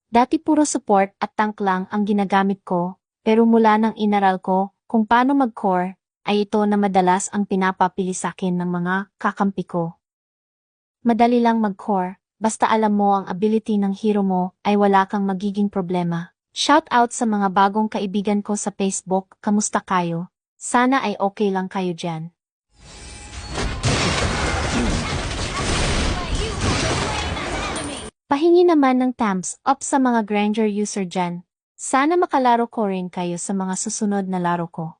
Dati puro support at tank lang ang ginagamit ko, pero mula nang inaral ko kung paano mag-core, ay ito na madalas ang pinapapili sa akin ng mga kakampi ko. Madali lang mag-core, basta alam mo ang ability ng hero mo ay wala kang magiging problema. Shout out sa mga bagong kaibigan ko sa Facebook, kamusta kayo? Sana ay okay lang kayo dyan. Pahingi naman ng thumbs up sa mga Granger user dyan. Sana makalaro ko rin kayo sa mga susunod na laro ko.